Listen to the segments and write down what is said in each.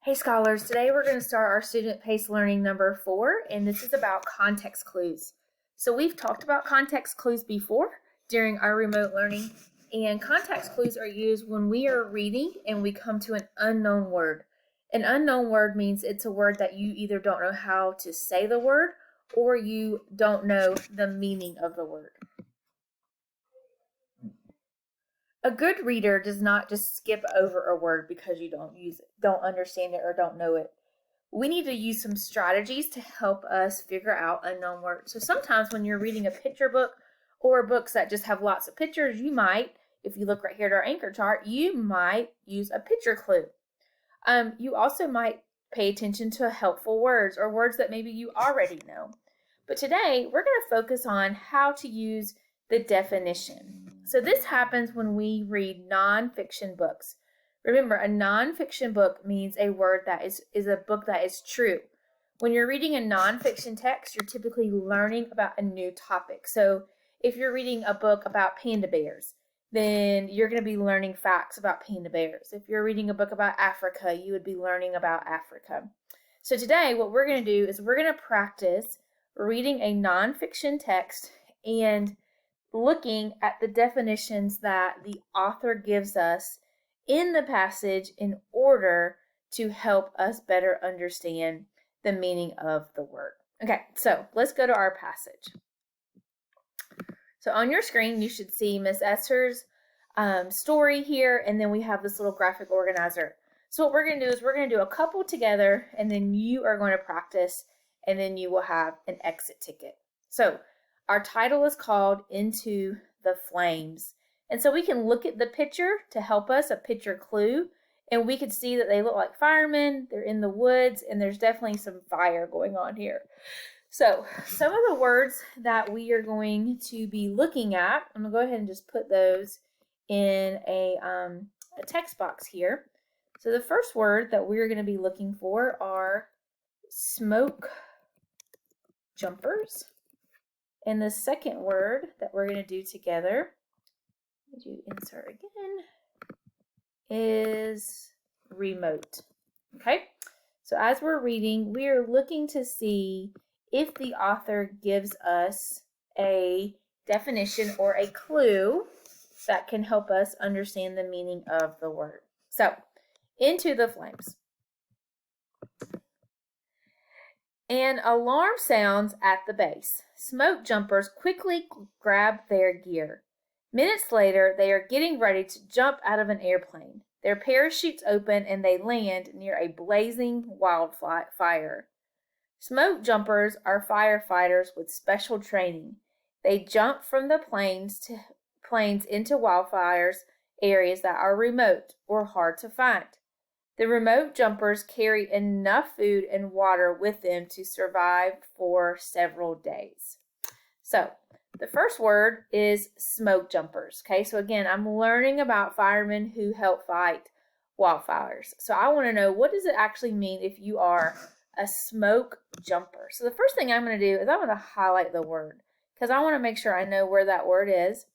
Hey scholars, today we're going to start our student-paced learning number 4, and this is about context clues. So we've talked about context clues before during our remote learning, and context clues are used when we are reading and we come to an unknown word. An unknown word means it's a word that you either don't know how to say the word or you don't know the meaning of the word. A good reader does not just skip over a word because you don't understand it, or don't know it. We need to use some strategies to help us figure out unknown words. So sometimes when you're reading a picture book or books that just have lots of pictures, you might, if you look right here at our anchor chart, you might use a picture clue. You also might pay attention to helpful words or words that maybe you already know. But today we're going to focus on how to use the definition. So this happens when we read nonfiction books. Remember, a nonfiction book means a word that is a book that is true. When you're reading a nonfiction text, you're typically learning about a new topic. So if you're reading a book about panda bears, then you're going to be learning facts about panda bears. If you're reading a book about Africa, you would be learning about Africa. So today, what we're going to do is we're going to practice reading a nonfiction text and looking at the definitions that the author gives us in the passage in order to help us better understand the meaning of the word. Okay, so let's go to our passage. So on your screen, you should see Miss Esther's story here, and then we have this little graphic organizer. So what we're going to do is we're going to do a couple together, and then you are going to practice, and then you will have an exit ticket. So our title is called Into the Flames. And so we can look at the picture to help us, a picture clue, and we can see that they look like firemen, they're in the woods, and there's definitely some fire going on here. So some of the words that we are going to be looking at, I'm going to go ahead and just put those in a text box here. So the first word that we're going to be looking for are smoke jumpers. And the second word that we're going to do together, do insert again, is remote. Okay, so as we're reading, we are looking to see if the author gives us a definition or a clue that can help us understand the meaning of the word. So, into the flames. An alarm sounds at the base. Smoke jumpers quickly grab their gear. Minutes later, they are getting ready to jump out of an airplane. Their parachutes open and they land near a blazing wildfire. Smoke jumpers are firefighters with special training. They jump from the planes into wildfires areas that are remote or hard to find. The remote jumpers carry enough food and water with them to survive for several days. So, the first word is smoke jumpers. Okay, so again, I'm learning about firemen who help fight wildfires. So I want to know, what does it actually mean if you are a smoke jumper? So the first thing I'm going to do is I'm going to highlight the word because I want to make sure I know where that word is.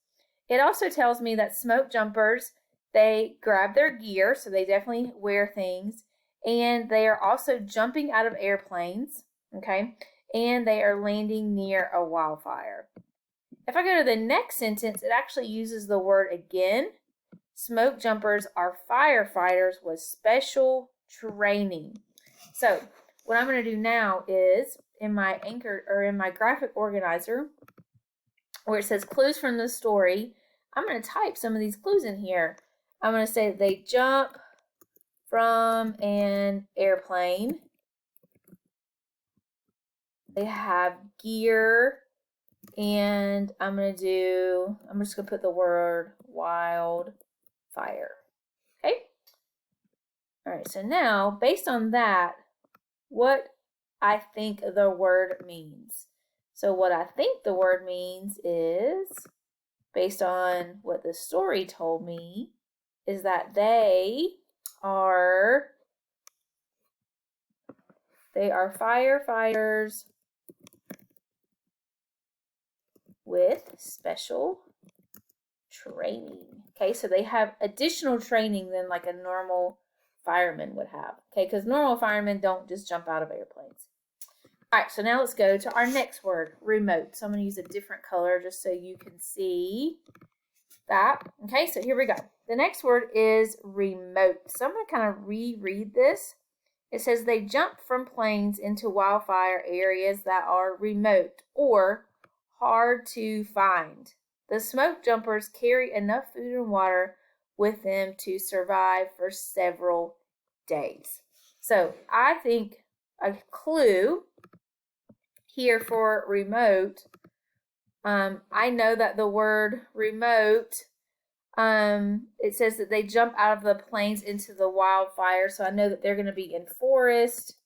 It also tells me that smoke jumpers, they grab their gear, so they definitely wear things, and they are also jumping out of airplanes, okay, and they are landing near a wildfire. If I go to the next sentence, it actually uses the word again. Smoke jumpers are firefighters with special training. So what I'm going to do now is in my graphic organizer where it says clues from the story, I'm going to type some of these clues in here. I'm going to say that they jump from an airplane. They have gear. And I'm just going to put the word wildfire. Okay? All right, so now, based on that, what I think the word means. So what I think the word means is, based on what the story told me, is that they are firefighters with special training. Okay, so they have additional training than like a normal firemen would have. Okay, because normal firemen don't just jump out of airplanes. All right, so now let's go to our next word, remote. So I'm going to use a different color just so you can see that. Okay, so here we go. The next word is remote. So I'm going to kind of reread this. It says they jump from planes into wildfire areas that are remote or hard to find. The smoke jumpers carry enough food and water with them to survive for several days. So I think a clue here for remote, I know that the word remote, it says that they jump out of the planes into the wildfire. So I know that they're going to be in forest.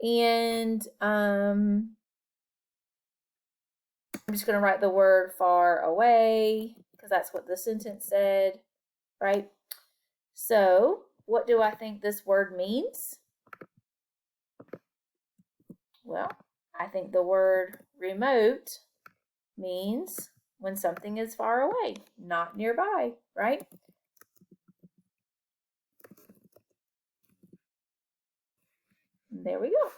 And I'm just going to write the word far away because that's what the sentence said, right? So what do I think this word means? Well, I think the word remote means when something is far away, not nearby, right? There we go.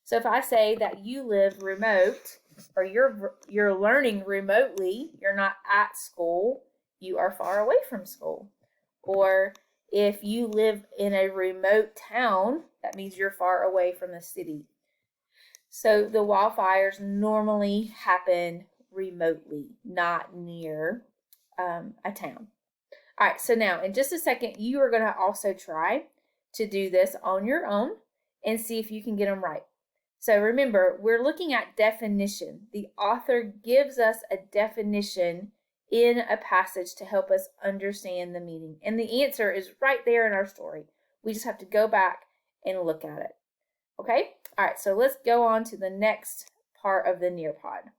So if I say that you live remote or you're learning remotely, you're not at school, you are far away from school. Or if you live in a remote town, that means you're far away from the city. So the wildfires normally happen remotely, not near a town. All right, so now in just a second, you are going to also try to do this on your own and see if you can get them right. So remember, we're looking at definition. The author gives us a definition in a passage to help us understand the meaning. And the answer is right there in our story. We just have to go back and look at it. Okay? All right, so let's go on to the next part of the Nearpod.